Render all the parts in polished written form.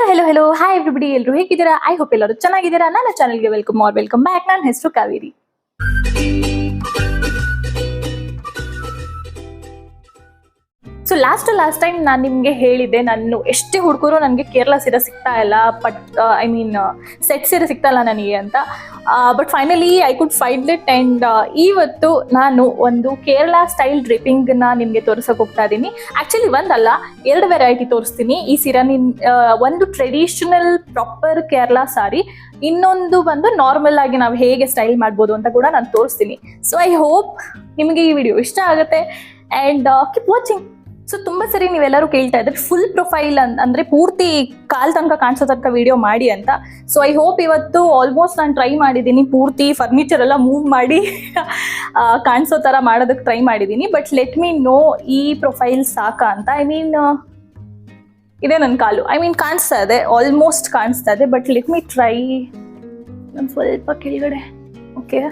Hello hi everybody, ಎಲ್ಲರೂ ಹೇಗಿದ್ದೀರಾ? I hope ಎಲ್ಲರೂ ಚೆನ್ನಾಗಿದ್ದೀರಾ. ನನ್ನ ಚಾನಲ್ಗೆ ವೆಲ್ಕಮ್ ಬ್ಯಾಕ್. ನನ್ನ ಹೆಸರು ಕಾವೇರಿ. ಸೊ ಲಾಸ್ಟ್ ಟೈಮ್ ನಾನು ನಿಮಗೆ ಹೇಳಿದ್ದೆ, ನಾನು ಎಷ್ಟೇ ಹುಡುಗರು ನನಗೆ ಕೇರಳ ಸೀರೆ ಸಿಗ್ತಾ ಇಲ್ಲ, ಸೆಟ್ ಸೀರೆ ಸಿಗ್ತಾ ಇಲ್ಲ ನನಗೆ ಅಂತ. But finally I could find it. And ಇವತ್ತು ನಾನು ಒಂದು ಕೇರಳ ಸ್ಟೈಲ್ ಡ್ರಿಪ್ಪಿಂಗ್ನ ನಿಮಗೆ ತೋರಿಸೋಕೆ ಹೋಗ್ತಾ ಇದ್ದೀನಿ. ಆ್ಯಕ್ಚುಲಿ ಒಂದಲ್ಲ, 2 ವೆರೈಟಿ ತೋರಿಸ್ತೀನಿ. ಈ ಸೀರೆ ಒಂದು ಟ್ರೆಡಿಷನಲ್ ಪ್ರಾಪರ್ ಕೇರಳ ಸಾರಿ, ಇನ್ನೊಂದು ಬಂದು ನಾರ್ಮಲ್ ಆಗಿ ನಾವು ಹೇಗೆ ಸ್ಟೈಲ್ ಮಾಡ್ಬೋದು ಅಂತ ಕೂಡ ನಾನು ತೋರಿಸ್ತೀನಿ. ಸೊ ಐ ಹೋಪ್ ನಿಮಗೆ ಈ ವಿಡಿಯೋ ಇಷ್ಟ ಆಗುತ್ತೆ ಆ್ಯಂಡ್ ಕೀಪ್ ವಾಚಿಂಗ್. ಸೊ ತುಂಬ ಸರಿ ನೀವೆಲ್ಲರೂ ಕೇಳ್ತಾ ಇದ್ರೆ ಫುಲ್ ಪ್ರೊಫೈಲ್ ಅಂದರೆ ಪೂರ್ತಿ ಕಾಲ್ ತನಕ ಕಾಣಿಸೋ ತನಕ ವಿಡಿಯೋ ಮಾಡಿ ಅಂತ. ಸೊ ಐ ಹೋಪ್ ಇವತ್ತು ಆಲ್ಮೋಸ್ಟ್ ನಾನು ಟ್ರೈ ಮಾಡಿದ್ದೀನಿ, ಪೂರ್ತಿ ಫರ್ನಿಚರ್ ಎಲ್ಲ ಮೂವ್ ಮಾಡಿ ಕಾಣಿಸೋ ಥರ ಮಾಡೋದಕ್ಕೆ ಟ್ರೈ ಮಾಡಿದ್ದೀನಿ. ಬಟ್ ಲೆಟ್ ಮೀ ನೋ ಈ ಪ್ರೊಫೈಲ್ ಸಾಕಾ ಅಂತ. ಇದೇ ನನ್ನ ಕಾಲು, ಕಾಣಿಸ್ತಾ ಇದೆ, ಆಲ್ಮೋಸ್ಟ್ ಕಾಣಿಸ್ತಾ ಇದೆ. But let me try. ನಾನು ಸ್ವಲ್ಪ ಕೆಳಗಡೆ, ಓಕೆ,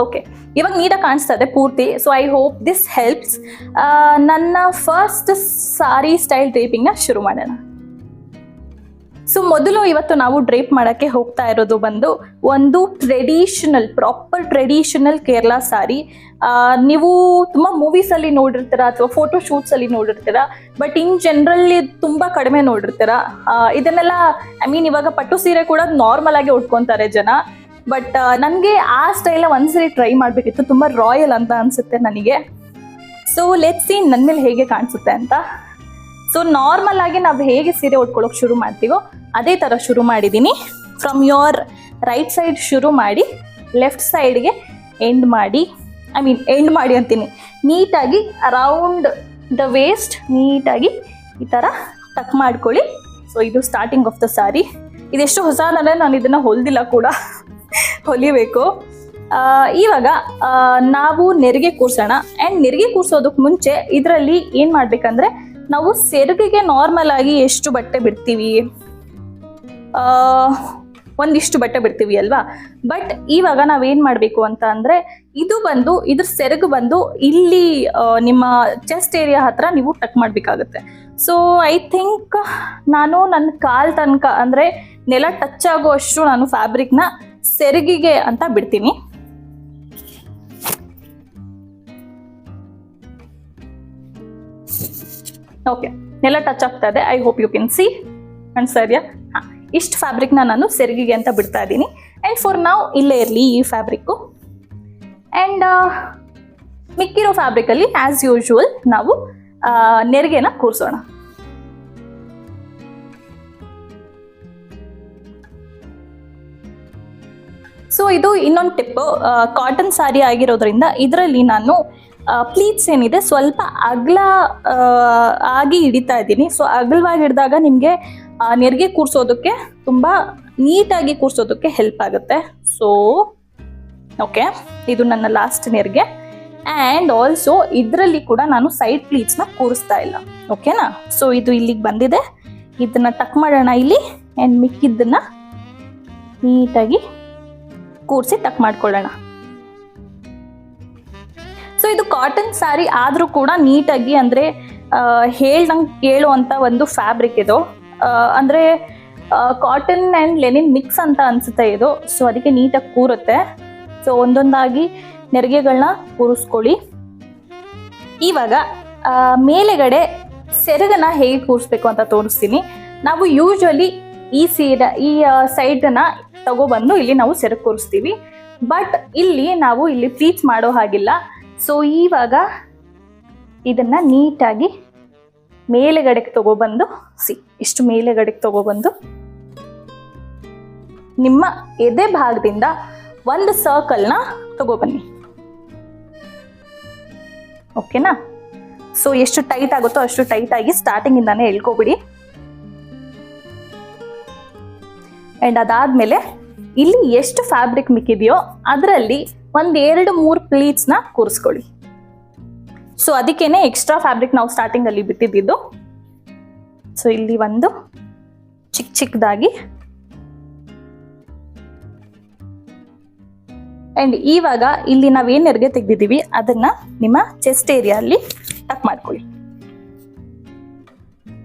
ಓಕೆ, ಇವಾಗ ನೀಟಾಗಿ ಕಾಣಿಸ್ತಾ ಇದೆ ಪೂರ್ತಿ. So I hope this helps. ನನ್ನ ಫಸ್ಟ್ ಸಾರಿ ಸ್ಟೈಲ್ ಡ್ರೇಪಿಂಗ್ನ ಶುರು ಮಾಡೋಣ. ಸೊ ಮೊದಲು ಇವತ್ತು ನಾವು ಡ್ರೇಪ್ ಮಾಡೋಕ್ಕೆ ಹೋಗ್ತಾ ಇರೋದು ಬಂದು ಒಂದು ಪ್ರಾಪರ್ ಟ್ರೆಡಿಷನಲ್ ಕೇರಳ ಸಾರಿ. ನೀವು ತುಂಬ ಮೂವೀಸಲ್ಲಿ ನೋಡಿರ್ತೀರ ಅಥವಾ ಫೋಟೋ ಶೂಟ್ಸಲ್ಲಿ ನೋಡಿರ್ತೀರ, ಬಟ್ ಇನ್ ಜನರಲಿ ತುಂಬ ಕಡಿಮೆ ನೋಡಿರ್ತೀರ. ಇದನ್ನೆಲ್ಲ ಇವಾಗ ಪಟ್ಟು ಸೀರೆ ಕೂಡ ನಾರ್ಮಲ್ ಆಗಿ ಉಟ್ಕೊತಾರೆ ಜನ. ಬಟ್ ನನಗೆ ಆ ಸ್ಟೈಲ್ನ ಒಂದ್ಸರಿ ಟ್ರೈ ಮಾಡಬೇಕಿತ್ತು. ತುಂಬ ರಾಯಲ್ ಅಂತ ಅನಿಸುತ್ತೆ ನನಗೆ. ಸೊ ಲೆಟ್ಸ್ ಸಿ ನನ್ನ ಮೇಲೆ ಹೇಗೆ ಕಾಣಿಸುತ್ತೆ ಅಂತ. ಸೊ ನಾರ್ಮಲ್ ಆಗಿ ನಾವು ಹೇಗೆ ಸೀರೆ ಉಟ್ಕೊಳ್ಳೋಕೆ ಶುರು ಮಾಡ್ತೀವೋ ಅದೇ ಥರ ಶುರು ಮಾಡಿದ್ದೀನಿ. ಫ್ರಮ್ ಯೋರ್ ರೈಟ್ ಸೈಡ್ ಶುರು ಮಾಡಿ ಲೆಫ್ಟ್ ಸೈಡ್ಗೆ ಎಂಡ್ ಮಾಡಿ ಅಂತೀನಿ. ನೀಟಾಗಿ ಅರೌಂಡ್ ದ ವೇಸ್ಟ್ ನೀಟಾಗಿ ಈ ಥರ ಟಕ್ ಮಾಡ್ಕೊಳ್ಳಿ. ಸೊ ಇದು ಸ್ಟಾರ್ಟಿಂಗ್ ಆಫ್ ದ ಸಾರಿ. ಇದೆಷ್ಟು ಹೊಸದಂದರೆ ನಾನು ಇದನ್ನು ಹೊಲ್ದಿಲ್ಲ ಕೂಡ, ಹೊಲಿಬೇಕು. ಇವಾಗ ನಾವು ನೆರಿಗೆ ಕೂರ್ಸೋಣ. ಆ್ಯಂಡ್ ನೆರಿಗೆ ಕೂರ್ಸೋದಕ್ಕೆ ಮುಂಚೆ ಇದರಲ್ಲಿ ಏನು ಮಾಡಬೇಕಂದ್ರೆ, ನಾವು ಸೆರಗಿಗೆ ನಾರ್ಮಲ್ ಆಗಿ ಎಷ್ಟು ಬಟ್ಟೆ ಬಿಡ್ತೀವಿ, ಒಂದಿಷ್ಟು ಬಟ್ಟೆ ಬಿಡ್ತೀವಿ ಅಲ್ವಾ. ಬಟ್ ಇವಾಗ ನಾವೇನು ಮಾಡಬೇಕು ಅಂತ ಅಂದರೆ, ಇದ್ರ ಸೆರಗು ಬಂದು ಇಲ್ಲಿ ನಿಮ್ಮ ಚೆಸ್ಟ್ ಏರಿಯಾ ಹತ್ರ ನೀವು ಟಕ್ ಮಾಡಬೇಕಾಗುತ್ತೆ. ಸೊ ಐ ಥಿಂಕ್ ನಾನು ನನ್ನ ಕಾಲ್ ತನಕ ಅಂದರೆ ನೆಲ ಟಚ್ ಆಗೋ ಅಷ್ಟು ನಾನು ಫ್ಯಾಬ್ರಿಕ್ನ ಸೆರಗಿಗೆ ಅಂತ ಬಿಡ್ತೀನಿ. ಓಕೆ, ನೆಲ ಟಚ್ ಆಗ್ತಾ ಇದೆ. I hope you can see. ಸರಿಯಾ? ಇಷ್ಟು ಫ್ಯಾಬ್ರಿಕ್ನ ನಾನು ಸೆರಗಿಗೆ ಅಂತ ಬಿಡ್ತಾ ಇದ್ದೀನಿ. ಆ್ಯಂಡ್ ಫಾರ್ ನಾವು ಇಲ್ಲೇ ಇರಲಿ ಈ ಫ್ಯಾಬ್ರಿಕ್ಕು. ಆ್ಯಂಡ್ ಮಿಕ್ಕಿರೋ ಫ್ಯಾಬ್ರಿಕಲ್ಲಿ ಆ್ಯಸ್ ಯೂಶುವಲ್ ನಾವು ನೆರಿಗೆನ ಕೂರಿಸೋಣ. ಸೊ ಇದು ಇನ್ನೊಂದು ಟಿಪ್ಪು. ಕಾಟನ್ ಸಾರಿ ಆಗಿರೋದ್ರಿಂದ ಇದರಲ್ಲಿ ನಾನು ಪ್ಲೀಟ್ಸ್ ಏನಿದೆ ಸ್ವಲ್ಪ ಅಗಲ ಆಗಿ ಹಿಡಿತಾ ಇದ್ದೀನಿ. ಸೊ ಅಗಲವಾಗಿ ಹಿಡಿದಾಗ ನಿಮಗೆ ನೆರಿಗೆ ಕೂರಿಸೋದಕ್ಕೆ ತುಂಬ ನೀಟಾಗಿ ಕೂರಿಸೋದಕ್ಕೆ ಹೆಲ್ಪ್ ಆಗುತ್ತೆ. ಸೊ ಓಕೆ, ಇದು ನನ್ನ ಲಾಸ್ಟ್ ನೆರಿಗೆ. ಆ್ಯಂಡ್ ಆಲ್ಸೋ ಇದರಲ್ಲಿ ಕೂಡ ನಾನು ಸೈಡ್ ಪ್ಲೀಟ್ಸ್ನ ಕೂರಿಸ್ತಾ ಇಲ್ಲ. ಓಕೆನಾ? ಸೊ ಇದು ಇಲ್ಲಿಗೆ ಬಂದಿದೆ, ಇದನ್ನು ಟಕ್ ಮಾಡೋಣ ಇಲ್ಲಿ. ಆ್ಯಂಡ್ ಮಿಕ್ಕಿದ್ದನ್ನು ನೀಟಾಗಿ ಕೂರಿಸಿ ಟಕ್ ಮಾಡ್ಕೊಳ್ಳೋಣ. ಸೊ ಇದು ಕಾಟನ್ ಸ್ಯಾರಿ ಆದರೂ ಕೂಡ ನೀಟಾಗಿ ಅಂದರೆ ಹೇಳ್ದಂಗೆ ಕೇಳುವಂಥ ಒಂದು ಫ್ಯಾಬ್ರಿಕ್ ಇದು. ಅಂದರೆ ಕಾಟನ್ ಆ್ಯಂಡ್ ಲೆನಿನ್ ಮಿಕ್ಸ್ ಅಂತ ಅನಿಸುತ್ತೆ ಇದು. ಸೊ ಅದಕ್ಕೆ ನೀಟಾಗಿ ಕೂರುತ್ತೆ. ಸೊ ಒಂದೊಂದಾಗಿ ನೆರಿಗೆಗಳನ್ನ ಕೂರಿಸ್ಕೊಳ್ಳಿ. ಇವಾಗ ಮೇಲೆಗಡೆ ಸೆರಗನ್ನ ಹೇಗೆ ಕೂರಿಸ್ಬೇಕು ಅಂತ ತೋರಿಸ್ತೀನಿ. ನಾವು ಯೂಶ್ವಲಿ ಈ ಸೈಡನ್ನ ತಗೊಬಂದು ಇಲ್ಲಿ ನಾವು ಸೆರಗು ಕೂರಿಸ್ತೀವಿ. ಬಟ್ ಇಲ್ಲಿ ಪ್ಲೀಟ್ಸ್ ಮಾಡೋ ಹಾಗಿಲ್ಲ. ಸೊ ಇವಾಗ ಇದನ್ನ ನೀಟಾಗಿ ಮೇಲೆಗಡೆಗೆ ತಗೊಬಂದು ಇಷ್ಟು ಮೇಲೆಗಡೆಗೆ ತಗೊಬಂದು ನಿಮ್ಮ ಎದೆ ಭಾಗದಿಂದ ಒಂದು ಸರ್ಕಲ್ನ ತಗೊಬನ್ನಿ. ಓಕೆನಾ? ಸೊ ಎಷ್ಟು ಟೈಟ್ ಆಗುತ್ತೋ ಅಷ್ಟು ಟೈಟ್ ಆಗಿ ಸ್ಟಾರ್ಟಿಂಗ್ ಇಂದಾನೆ ಎಳ್ಕೊಬಿಡಿ. ಆ್ಯಂಡ್ ಅದಾದ್ಮೇಲೆ ಇಲ್ಲಿ ಎಷ್ಟು ಫ್ಯಾಬ್ರಿಕ್ ಮಿಕ್ಕಿದೆಯೋ ಅದರಲ್ಲಿ 1-2-3 ಪ್ಲೀಟ್ಸ್ನ ಕೂರಿಸ್ಕೊಳ್ಳಿ. ಸೊ ಅದಕ್ಕೇನೆ ಎಕ್ಸ್ಟ್ರಾ ಫ್ಯಾಬ್ರಿಕ್ ನಾವು ಸ್ಟಾರ್ಟಿಂಗಲ್ಲಿ ಬಿಟ್ಟಿದ್ದು. ಸೊ ಇಲ್ಲಿ ಒಂದು ಚಿಕ್ಕದಾಗಿ. ಆ್ಯಂಡ್ ಇವಾಗ ಇಲ್ಲಿ ನಾವೇನು ನೆರಿಗೆ ತೆಗೆದಿದ್ದೀವಿ ಅದನ್ನು ನಿಮ್ಮ ಚೆಸ್ಟ್ ಏರಿಯಾ ಅಲ್ಲಿ ಟಕ್ ಮಾಡ್ಕೊಳ್ಳಿ.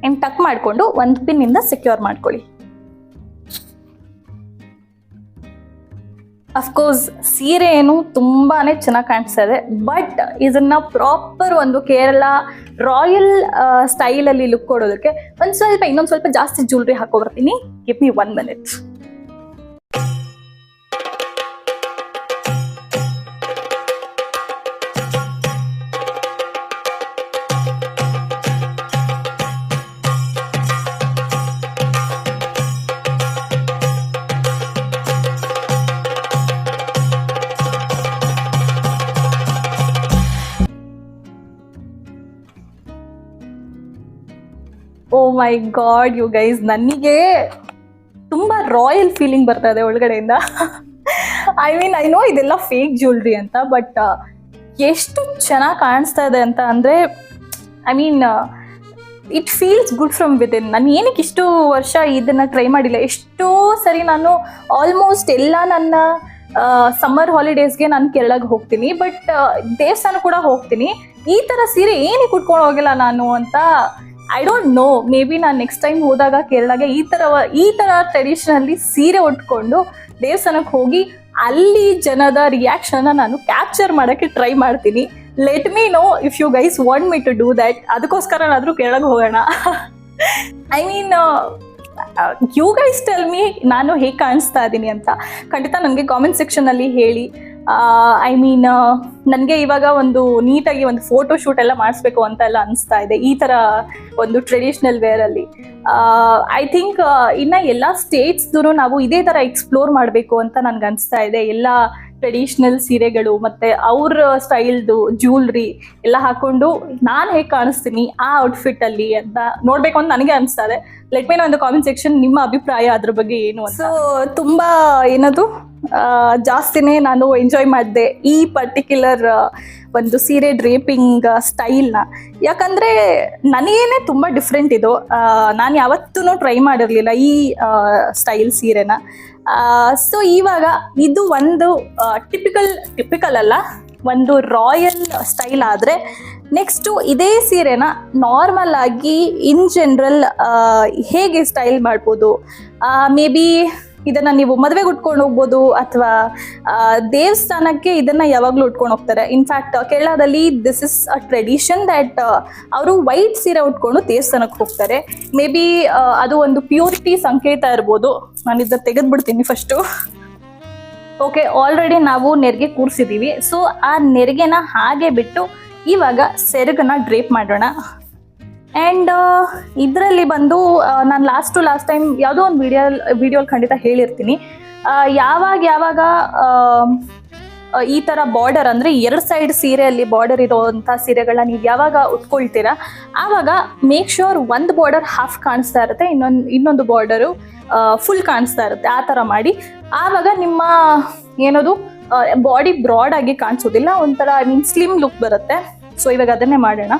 ಆ್ಯಂಡ್ ಟಕ್ ಮಾಡಿಕೊಂಡು ಒಂದು ಪಿನ್ನಿಂದ ಸೆಕ್ಯೂರ್ ಮಾಡ್ಕೊಳ್ಳಿ. ಅಫ್ಕೋರ್ಸ್ ಸೀರೆ ಏನು ತುಂಬಾನೇ ಚೆನ್ನಾಗಿ ಕಾಣಿಸ್ತಾ ಇದೆ, ಬಟ್ ಇದನ್ನ ಪ್ರಾಪರ್ ಒಂದು ಕೇರಳ ರಾಯಲ್ ಸ್ಟೈಲಲ್ಲಿ ಲುಕ್ ಕೊಡೋದಕ್ಕೆ ಇನ್ನೊಂದು ಸ್ವಲ್ಪ ಜಾಸ್ತಿ ಜ್ಯುವೆಲ್ರಿ ಹಾಕೋಬರ್ತೀನಿ. Give me 1 minute. Oh my God you guys, ನನಗೆ ತುಂಬಾ ರಾಯಲ್ ಫೀಲಿಂಗ್ ಬರ್ತಾ ಇದೆ ಒಳಗಡೆಯಿಂದ. ಐ ನೋ ಇದೆಲ್ಲ ಫೇಕ್ ಜ್ಯುವೆಲ್ರಿ ಅಂತ, ಬಟ್ ಎಷ್ಟು ಚೆನ್ನಾಗಿ ಕಾಣಿಸ್ತಾ ಇದೆ ಅಂತ ಅಂದರೆ it feels good from within. ನಾನು ಏನಕ್ಕೆ ಇಷ್ಟು ವರ್ಷ ಇದನ್ನು ಟ್ರೈ ಮಾಡಿಲ್ಲ. ಎಷ್ಟೋ ಸರಿ ನಾನು ಆಲ್ಮೋಸ್ಟ್ ಎಲ್ಲ ನನ್ನ ಸಮ್ಮರ್ ಹಾಲಿಡೇಸ್ಗೆ ನಾನು ಕೇರಳಗೆ ಹೋಗ್ತೀನಿ, ಬಟ್ ದೇವಸ್ಥಾನ ಕೂಡ ಹೋಗ್ತೀನಿ. ಈ ಥರ ಸೀರೆ ಏನಕ್ಕೆ ಉಟ್ಕೊಂಡು ಹೋಗಿಲ್ಲ ನಾನು ಅಂತ I don't know. May be ನಾನು ನೆಕ್ಸ್ಟ್ ಟೈಮ್ ಹೋದಾಗ ಕೇರಳಗೆ ಈ ಥರ ಟ್ರೆಡಿಷನಲ್ಲಿ ಸೀರೆ ಉಟ್ಕೊಂಡು ದೇವಸ್ಥಾನಕ್ಕೆ ಹೋಗಿ ಅಲ್ಲಿ ಜನದ ರಿಯಾಕ್ಷನ್ನ ನಾನು ಕ್ಯಾಪ್ಚರ್ ಮಾಡೋಕ್ಕೆ ಟ್ರೈ ಮಾಡ್ತೀನಿ. Let me know if you guys want me to do that. ಅದಕ್ಕೋಸ್ಕರನಾದರೂ ಕೇರಳಗೆ ಹೋಗೋಣ. ಯು ಗೈಸ್ ಟೆಲ್ ಮೀ ನಾನು ಹೇಗೆ ಕಾಣಿಸ್ತಾ ಇದ್ದೀನಿ ಅಂತ ಖಂಡಿತ ನನಗೆ ಕಾಮೆಂಟ್ ಸೆಕ್ಷನಲ್ಲಿ ಹೇಳಿ. ನನಗೆ ಇವಾಗ ಒಂದು ನೀಟಾಗಿ ಒಂದು ಫೋಟೋ ಶೂಟ್ ಎಲ್ಲ ಮಾಡಿಸ್ಬೇಕು ಅಂತ ಎಲ್ಲ ಅನಿಸ್ತಾ ಇದೆ ಈ ಥರ ಒಂದು ಟ್ರೆಡಿಷ್ನಲ್ ವೇರಲ್ಲಿ. ಐ ಥಿಂಕ್ ಇನ್ನು ಎಲ್ಲ ಸ್ಟೇಟ್ಸ್ದು ನಾವು ಇದೇ ಥರ ಎಕ್ಸ್ಪ್ಲೋರ್ ಮಾಡಬೇಕು ಅಂತ ನನಗೆ ಅನಿಸ್ತಾ ಇದೆ. ಎಲ್ಲ ಟ್ರೆಡಿಷ್ನಲ್ ಸೀರೆಗಳು ಮತ್ತು ಅವ್ರ ಸ್ಟೈಲ್ದು ಜ್ಯುವೆಲ್ರಿ ಎಲ್ಲ ಹಾಕ್ಕೊಂಡು ನಾನು ಹೇಗೆ ಕಾಣಿಸ್ತೀನಿ ಆ ಔಟ್ಫಿಟ್ಟಲ್ಲಿ ಅಂತ ನೋಡಬೇಕು ಅಂತ ನನಗೆ ಅನಿಸ್ತಾ ಇದೆ. Let me know in the comment section ನಿಮ್ಮ ಅಭಿಪ್ರಾಯ ಅದ್ರ ಬಗ್ಗೆ ಏನು ಅಂತ. ಸೊ ತುಂಬ ಜಾಸ್ತಿನೇ ನಾನು ಎಂಜಾಯ್ ಮಾಡಿದೆ ಈ ಪರ್ಟಿಕ್ಯುಲರ್ ಒಂದು ಸೀರೆ ಡ್ರೇಪಿಂಗ್ ಸ್ಟೈಲ್ನ. ಯಾಕಂದರೆ ನನಗೇನೆ ತುಂಬ ಡಿಫ್ರೆಂಟ್ ಇದು. ನಾನು ಯಾವತ್ತೂ ಟ್ರೈ ಮಾಡಿರಲಿಲ್ಲ ಈ ಸ್ಟೈಲ್ ಸೀರೆನ. ಸೊ ಇವಾಗ ಇದು ಒಂದು ಟಿಪಿಕಲ್ ಅಲ್ಲ, ಒಂದು ರಾಯಲ್ ಸ್ಟೈಲ್. ಆದರೆ ನೆಕ್ಸ್ಟು ಇದೇ ಸೀರೆನ ನಾರ್ಮಲ್ ಆಗಿ ಇನ್ ಜನರಲ್ ಹೇಗೆ ಸ್ಟೈಲ್ ಮಾಡ್ಬೋದು, ಮೇ ಬಿ ಇದನ್ನು ನೀವು ಮದುವೆಗೆ ಉಟ್ಕೊಂಡು ಹೋಗ್ಬೋದು, ಅಥವಾ ದೇವಸ್ಥಾನಕ್ಕೆ ಇದನ್ನು ಯಾವಾಗಲೂ ಉಟ್ಕೊಂಡು ಹೋಗ್ತಾರೆ. ಇನ್ಫ್ಯಾಕ್ಟ್ ಕೇರಳದಲ್ಲಿ this is a tradition that ಅವರು ವೈಟ್ ಸೀರೆ ಉಟ್ಕೊಂಡು ದೇವಸ್ಥಾನಕ್ಕೆ ಹೋಗ್ತಾರೆ. ಮೇ ಬಿ ಅದು ಒಂದು ಪ್ಯೂರಿಟಿ ಸಂಕೇತ ಇರ್ಬೋದು. ನಾನು ಇದನ್ನು ತೆಗೆದುಬಿಡ್ತೀನಿ ಫಸ್ಟು. ಓಕೆ, ಆಲ್ರೆಡಿ ನಾವು ನೆರಿಗೆ ಕೂರಿಸಿದ್ದೀವಿ. ಸೊ ಆ ನೆರಿಗೆನ ಹಾಗೆ ಬಿಟ್ಟು ಇವಾಗ ಸೆರಗನ್ನ ಡ್ರೇಪ್ ಮಾಡೋಣ. ಆ್ಯಂಡ್ ಇದರಲ್ಲಿ ಬಂದು ನಾನು ಲಾಸ್ಟ್ ಟೈಮ್ ಯಾವುದೋ ಒಂದು ವಿಡಿಯೋಲಿ ಖಂಡಿತ ಹೇಳಿರ್ತೀನಿ, ಯಾವಾಗ ಈ ಥರ ಬಾರ್ಡರ್ ಅಂದರೆ 2 ಸೈಡ್ ಸೀರೆಯಲ್ಲಿ ಬಾರ್ಡರ್ ಇರೋವಂಥ ಸೀರೆಗಳನ್ನ ನೀವು ಯಾವಾಗ ಉಟ್ಕೊಳ್ತೀರಾ ಆವಾಗ ಮೇಕ್ ಶ್ಯೂರ್ ಒಂದು ಬಾರ್ಡರ್ ಹಾಫ್ ಕಾಣಿಸ್ತಾ ಇರುತ್ತೆ, ಇನ್ನೊಂದು ಬಾರ್ಡರು ಫುಲ್ ಕಾಣಿಸ್ತಾ ಇರುತ್ತೆ. ಆ ಥರ ಮಾಡಿ ಆವಾಗ ನಿಮ್ಮ ಏನದು ಬಾಡಿ ಬ್ರಾಡ್ ಆಗಿ ಕಾಣಿಸೋದಿಲ್ಲ, ಒಂಥರ ಸ್ಲಿಮ್ ಲುಕ್ ಬರುತ್ತೆ. ಸೊ ಇವಾಗ ಅದನ್ನೇ ಮಾಡೋಣ.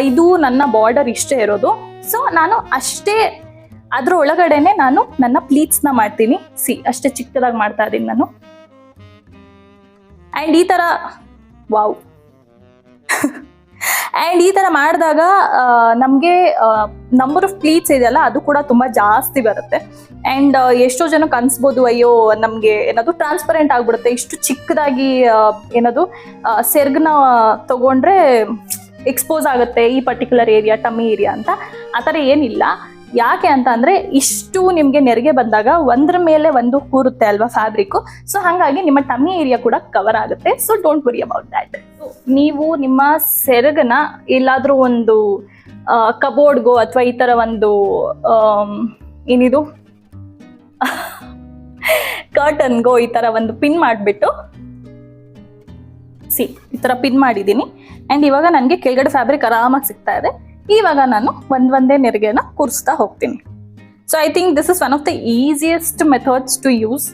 ಇದು ನನ್ನ ಬಾರ್ಡರ್ ಇಷ್ಟೇ ಇರೋದು. ಸೊ ನಾನು ಅಷ್ಟೇ ಅದ್ರ ಒಳಗಡೆನೆ ನಾನು ನನ್ನ ಪ್ಲೀಟ್ಸ್ನ ಮಾಡ್ತೀನಿ. ಅಷ್ಟೇ ಚಿಕ್ಕದಾಗಿ ಮಾಡ್ತಾ ಇದ್ದೀನಿ ನಾನು. ಆ್ಯಂಡ್ ಈ ಥರ ವಾವ್ ಆ್ಯಂಡ್ ಈ ಥರ ಮಾಡಿದಾಗ ನಮಗೆ ನಂಬರ್ ಆಫ್ ಪ್ಲೀಟ್ಸ್ ಇದೆಯಲ್ಲ ಅದು ಕೂಡ ತುಂಬ ಜಾಸ್ತಿ ಬರುತ್ತೆ. ಆ್ಯಂಡ್ ಎಷ್ಟೋ ಜನಕ್ಕೆ ಅನಿಸ್ಬೋದು, ಅಯ್ಯೋ ನಮಗೆ ಏನದು ಟ್ರಾನ್ಸ್ಪರೆಂಟ್ ಆಗಿಬಿಡುತ್ತೆ, ಇಷ್ಟು ಚಿಕ್ಕದಾಗಿ ಏನದು ಸೆರ್ಗನ್ನ ತಗೊಂಡ್ರೆ ಎಕ್ಸ್ಪೋಸ್ ಆಗುತ್ತೆ ಈ ಪರ್ಟಿಕ್ಯುಲರ್ ಏರಿಯಾ, ಟಮ್ಮಿ ಏರಿಯಾ ಅಂತ. ಆ ಥರ ಏನಿಲ್ಲ. ಯಾಕೆ ಅಂತ ಅಂದರೆ ಇಷ್ಟು ನಿಮಗೆ ನೆರಿಗೆ ಬಂದಾಗ ಒಂದ್ರ ಮೇಲೆ ಒಂದು ಕೂರುತ್ತೆ ಅಲ್ವಾ ಫ್ಯಾಬ್ರಿಕ್ಕು. ಸೊ ಹಾಗಾಗಿ ನಿಮ್ಮ ಟಮ್ಮಿ ಏರಿಯಾ ಕೂಡ ಕವರ್ ಆಗುತ್ತೆ. So don't worry about that. ನೀವು ನಿಮ್ಮ ಸೆರಗನ್ನ ಎಲ್ಲಾದರೂ ಒಂದು ಕಬೋರ್ಡ್ಗೋ ಅಥವಾ ಈ ಥರ ಒಂದು ಏನಿದು ಕರ್ಟನ್ಗೋ ಈ ಥರ ಒಂದು ಪಿನ್ ಮಾಡಿಬಿಟ್ಟು ಈ ಥರ ಪಿನ್ ಮಾಡಿದ್ದೀನಿ. ಆ್ಯಂಡ್ ಇವಾಗ ನನಗೆ ಕೆಳಗಡೆ ಫ್ಯಾಬ್ರಿಕ್ ಆರಾಮಾಗಿ ಸಿಗ್ತಾ ಇದೆ. ಇವಾಗ ನಾನು ಒಂದೇ ನೆರಿಗೆನ ಕೂರಿಸ್ತಾ ಹೋಗ್ತೀನಿ. So I think this is one of the easiest methods to use.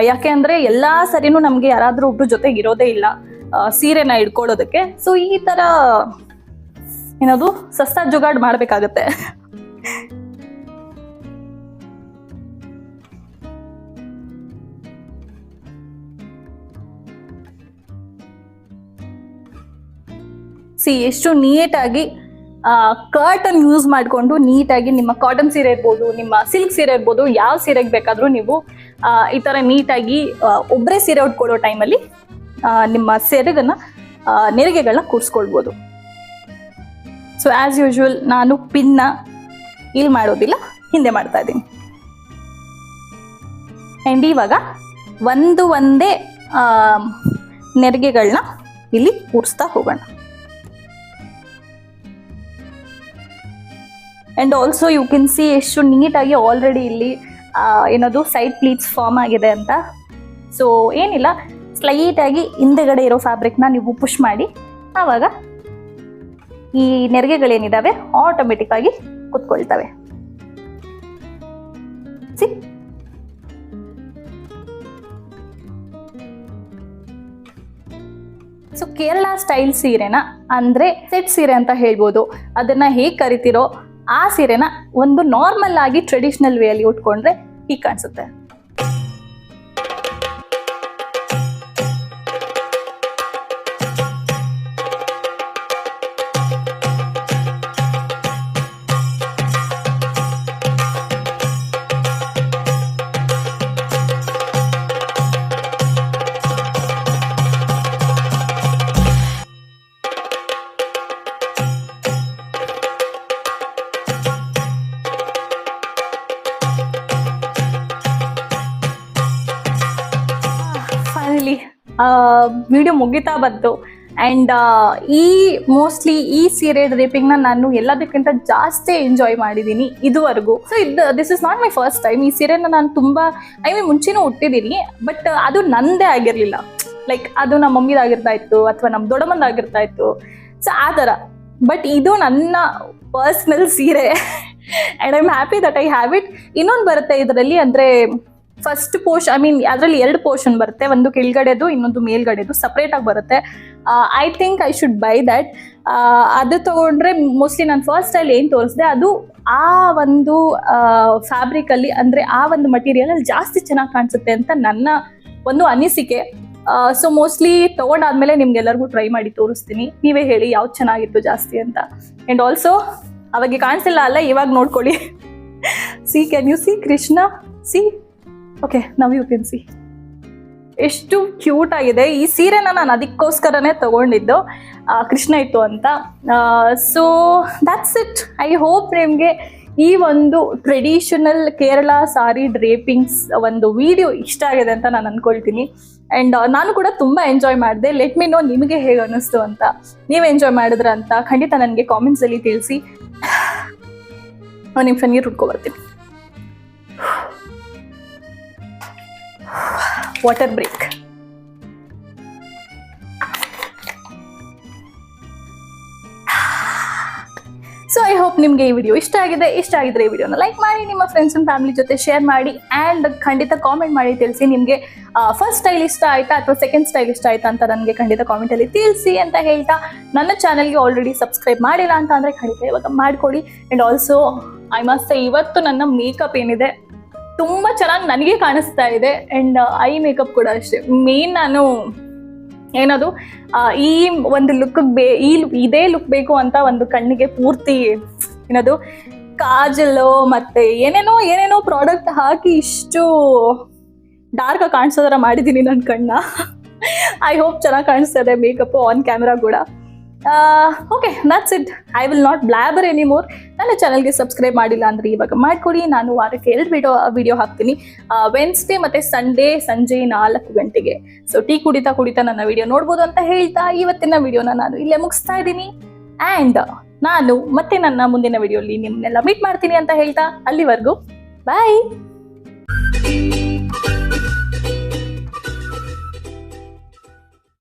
ಯಾಕೆ ಅಂದರೆ ಎಲ್ಲ ಸರಿನೂ ನಮಗೆ ಯಾರಾದರೂ ಒಬ್ರು ಜೊತೆಗೆ ಇರೋದೇ ಇಲ್ಲ ಸೀರೆನ ಇಟ್ಕೊಳ್ಳೋದಕ್ಕೆ. ಸೊ ಈ ಥರ ಏನದು ಸಸ್ತಾ ಜುಗಾಡ್ ಮಾಡಬೇಕಾಗತ್ತೆ. ಎಷ್ಟು ನೀಟಾಗಿ ಕರ್ಟನ್ ಯೂಸ್ ಮಾಡಿಕೊಂಡು ನೀಟಾಗಿ ನಿಮ್ಮ ಕಾಟನ್ ಸೀರೆ ಇರ್ಬೋದು, ನಿಮ್ಮ ಸಿಲ್ಕ್ ಸೀರೆ ಇರ್ಬೋದು, ಯಾವ ಸೀರೆಗೆ ಬೇಕಾದರೂ ನೀವು ಈ ಥರ ನೀಟಾಗಿ ಒಬ್ಬರೇ ಸೀರೆ ಉಟ್ಕೊಳ್ಳೋ ಟೈಮಲ್ಲಿ ನಿಮ್ಮ ಸೆರಗನ್ನು ನೆರಿಗೆಗಳನ್ನ ಕೂರಿಸ್ಕೊಳ್ಬೋದು. ಸೊ ಆ್ಯಸ್ ಯೂಶುವಲ್ ನಾನು ಪಿನ್ನ ಇಲ್ಲಿ ಮಾಡೋದಿಲ್ಲ, ಹಿಂದೆ ಮಾಡ್ತಾ ಇದ್ದೀನಿ. ಆ್ಯಂಡ್ ಇವಾಗ ಒಂದೇ ನೆರಿಗೆಗಳನ್ನ ಇಲ್ಲಿ ಕೂರಿಸ್ತಾ ಹೋಗೋಣ. And also you can see ಎಷ್ಟು ನೀಟಾಗಿ ಆಲ್ರೆಡಿ ಇಲ್ಲಿ ಏನದು ಸೈಡ್ ಪ್ಲೀಟ್ಸ್ ಫಾರ್ಮ್ ಆಗಿದೆ ಅಂತ. ಸೊ ಏನಿಲ್ಲ, ಸ್ಲೈಟಾಗಿ ಹಿಂದೆಗಡೆ ಇರೋ ಫ್ಯಾಬ್ರಿಕ್ನ ನೀವು ಪುಷ್ ಮಾಡಿ ಆವಾಗ ಈ ನೆರಿಗೆಗಳೇನಿದ್ದಾವೆ ಆಟೋಮೆಟಿಕ್ ಆಗಿ ಕುತ್ಕೊಳ್ತವೆ. ಸಿ ಸೊ ಕೇರಳ ಸ್ಟೈಲ್ ಸೀರೆನ ಅಂದ್ರೆ ಸೆಟ್ ಸೀರೆ ಅಂತ ಹೇಳ್ಬೋದು, ಅದನ್ನ ಹೇಗೆ ಕರಿತೀರೋ ಆ ಸೀರೆನ ಒಂದು ನಾರ್ಮಲ್ ಆಗಿ ಟ್ರೆಡಿಷನಲ್ ವೇ ಅಲ್ಲಿ ಉಟ್ಕೊಂಡ್ರೆ ಹೀಗೆ ಕಾಣಿಸುತ್ತೆ. ವಿಡಿಯೋ ಮುಗಿತಾ ಬಂತು. ಆ್ಯಂಡ್ ಮೋಸ್ಟ್ಲಿ ಈ ಸೀರೆ ಡ್ರೇಪಿಂಗ್ನ ನಾನು ಎಲ್ಲದಕ್ಕಿಂತ ಜಾಸ್ತಿ ಎಂಜಾಯ್ ಮಾಡಿದ್ದೀನಿ ಇದುವರೆಗೂ. So this is not my first time. ಈ ಸೀರೆನ ನಾನು ತುಂಬ ಮುಂಚೆನೂ ಉಟ್ಟಿದ್ದೀನಿ, ಬಟ್ ಅದು ನಂದೇ ಆಗಿರಲಿಲ್ಲ. ಲೈಕ್ ಅದು ನಮ್ಮ ಮಮ್ಮಿದಾಗಿರ್ತಾ ಇತ್ತು ಅಥವಾ ನಮ್ಮ ದೊಡ್ಡಮ್ಮಂದಾಗಿರ್ತಾ ಇತ್ತು. ಸೊ ಆ ಥರ. ಬಟ್ ಇದು ನನ್ನ ಪರ್ಸ್ನಲ್ ಸೀರೆ and I am happy that I have it. ಇನ್ನೊಂದು ಬರುತ್ತೆ ಇದರಲ್ಲಿ, ಅಂದರೆ ಫಸ್ಟ್ ಅದರಲ್ಲಿ 2 ಪೋರ್ಷನ್ ಬರುತ್ತೆ, ಒಂದು ಕೆಳಗಡೆದು ಇನ್ನೊಂದು ಮೇಲ್ಗಡೆದು ಸಪ್ರೇಟ್ ಆಗಿ ಬರುತ್ತೆ. I think I should by that. ಅದು ತಗೊಂಡ್ರೆ ಮೋಸ್ಟ್ಲಿ ನಾನು ಫಸ್ಟ್ ಸ್ಟೈಲ್ ಏನು ತೋರಿಸಿದೆ ಅದು ಆ ಒಂದು ಫ್ಯಾಬ್ರಿಕಲ್ಲಿ, ಅಂದರೆ ಆ ಒಂದು ಮಟೀರಿಯಲಲ್ಲಿ ಜಾಸ್ತಿ ಚೆನ್ನಾಗಿ ಕಾಣಿಸುತ್ತೆ ಅಂತ ನನ್ನ ಒಂದು ಅನಿಸಿಕೆ. ಸೊ ಮೋಸ್ಟ್ಲಿ ತೊಗೊಂಡಾದ್ಮೇಲೆ ನಿಮ್ಗೆಲ್ಲರಿಗೂ ಟ್ರೈ ಮಾಡಿ ತೋರಿಸ್ತೀನಿ. ನೀವೇ ಹೇಳಿ ಯಾವ್ದು ಚೆನ್ನಾಗಿತ್ತು ಜಾಸ್ತಿ ಅಂತ. ಆ್ಯಂಡ್ ಆಲ್ಸೋ ಅವಾಗ ಕಾಣಿಸಿಲ್ಲ ಅಲ್ಲ, ಇವಾಗ ನೋಡ್ಕೊಳ್ಳಿ. See, can you see Krishna? See, okay, now you can see. ಎಷ್ಟು ಕ್ಯೂಟ್ ಆಗಿದೆ ಈ ಸೀರೆನ. ನಾನು ಅದಕ್ಕೋಸ್ಕರನೇ ತಗೊಂಡಿದ್ದು, ಕೃಷ್ಣ ಇತ್ತು ಅಂತ. So that's it. I hope ನಿಮಗೆ ಈ ಒಂದು ಟ್ರೆಡಿಷನಲ್ ಕೇರಳ ಸಾರಿ ಡ್ರೇಪಿಂಗ್ಸ್ ಒಂದು ವಿಡಿಯೋ ಇಷ್ಟ ಆಗಿದೆ ಅಂತ ನಾನು ಅಂದ್ಕೊಳ್ತೀನಿ. ಆ್ಯಂಡ್ ನಾನು ಕೂಡ ತುಂಬ ಎಂಜಾಯ್ ಮಾಡಿದೆ. ಲೆಟ್ ಮಿ ನೋ ನಿಮಗೆ ಹೇಗೆ ಅನ್ನಿಸ್ತು ಅಂತ. ನೀವು ಎಂಜಾಯ್ ಮಾಡಿದ್ರ ಅಂತ ಖಂಡಿತ ನನಗೆ ಕಾಮೆಂಟ್ಸಲ್ಲಿ ತಿಳಿಸಿ. ಒಂದು ನಿಮಿಷ ನೀರು ಹುಡ್ಕೊಬರ್ತೀನಿ. Water break. So I hope ನಿಮಗೆ ಈ ವಿಡಿಯೋ ಇಷ್ಟ ಆಗಿದ್ರೆ ಈ ವಿಡಿಯೋನ ಲೈಕ್ ಮಾಡಿ, ನಿಮ್ಮ ಫ್ರೆಂಡ್ಸ್ ಅಂಡ್ ಫ್ಯಾಮಿಲಿ ಜೊತೆ ಶೇರ್ ಮಾಡಿ, ಆ್ಯಂಡ್ ಖಂಡಿತ ಕಾಮೆಂಟ್ ಮಾಡಿ ತಿಳಿಸಿ ನಿಮಗೆ ಫಸ್ಟ್ ಸ್ಟೈಲ್ ಇಷ್ಟ ಆಯ್ತಾ ಅಥವಾ ಸೆಕೆಂಡ್ ಸ್ಟೈಲ್ ಇಷ್ಟ ಆಯ್ತಾ ಅಂತ ನನಗೆ ಖಂಡಿತ ಕಾಮೆಂಟಲ್ಲಿ ತಿಳಿಸಿ ಅಂತ ಹೇಳ್ತಾ, ನನ್ನ ಚಾನಲ್ಗೆ ಆಲ್ರೆಡಿ ಸಬ್ಸ್ಕ್ರೈಬ್ ಮಾಡಿಲ್ಲ ಅಂತ ಅಂದರೆ ಖಂಡಿತ ಇವಾಗ ಮಾಡಿಕೊಡಿ. And also I must say, ಇವತ್ತು ನನ್ನ ಮೇಕಪ್ ಏನಿದೆ ತುಂಬ ಚೆನ್ನಾಗಿ ನನಗೆ ಕಾಣಿಸ್ತಾ ಇದೆ. ಆ್ಯಂಡ್ ಐ ಮೇಕಪ್ ಕೂಡ ಅಷ್ಟೇ. ಮೇನ್ ನಾನು ಏನದು ಈ ಒಂದು ಲುಕ್ಗೆ ಇದೇ ಲುಕ್ ಬೇಕು ಅಂತ ಒಂದು ಕಣ್ಣಿಗೆ ಪೂರ್ತಿ ಏನದು ಕಾಜಲ್ಲು ಮತ್ತು ಏನೇನೋ ಪ್ರಾಡಕ್ಟ್ ಹಾಕಿ ಇಷ್ಟು ಡಾರ್ಕ್ ಆಗಿ ಕಾಣಿಸೋ ಥರ ಮಾಡಿದ್ದೀನಿ ನನ್ನ ಕಣ್ಣ. ಐ ಹೋಪ್ ಚೆನ್ನಾಗಿ ಕಾಣಿಸ್ತಾ ಇದೆ ಮೇಕಪ್ ಆನ್ ಕ್ಯಾಮ್ರಾ ಕೂಡ. Okay, that's it. I will not blabber anymore. ನನ್ನ ಚಾನಲ್ಗೆ ಸಬ್ಸ್ಕ್ರೈಬ್ ಮಾಡಿಲ್ಲ ಅಂದರೆ ಇವಾಗ ಮಾಡಿಕೊಡಿ. ನಾನು ವಾರಕ್ಕೆ 2 ವಿಡಿಯೋ ಹಾಕ್ತೀನಿ, ವೆನ್ಸ್ಡೇ ಮತ್ತು ಸಂಡೇ ಸಂಜೆ 4 ಗಂಟೆಗೆ. ಸೊ ಟೀ ಕುಡಿತಾ ನನ್ನ ವಿಡಿಯೋ ನೋಡ್ಬೋದು ಅಂತ ಹೇಳ್ತಾ ಇವತ್ತಿನ ವಿಡಿಯೋನ ನಾನು ಇಲ್ಲೇ ಮುಗಿಸ್ತಾ ಇದ್ದೀನಿ. ಆ್ಯಂಡ್ ನಾನು ಮತ್ತೆ ನನ್ನ ಮುಂದಿನ ವಿಡಿಯೋಲಿ ನಿಮ್ಮನ್ನೆಲ್ಲ ಮೀಟ್ ಮಾಡ್ತೀನಿ ಅಂತ ಹೇಳ್ತಾ, ಅಲ್ಲಿವರೆಗೂ ಬಾಯ್.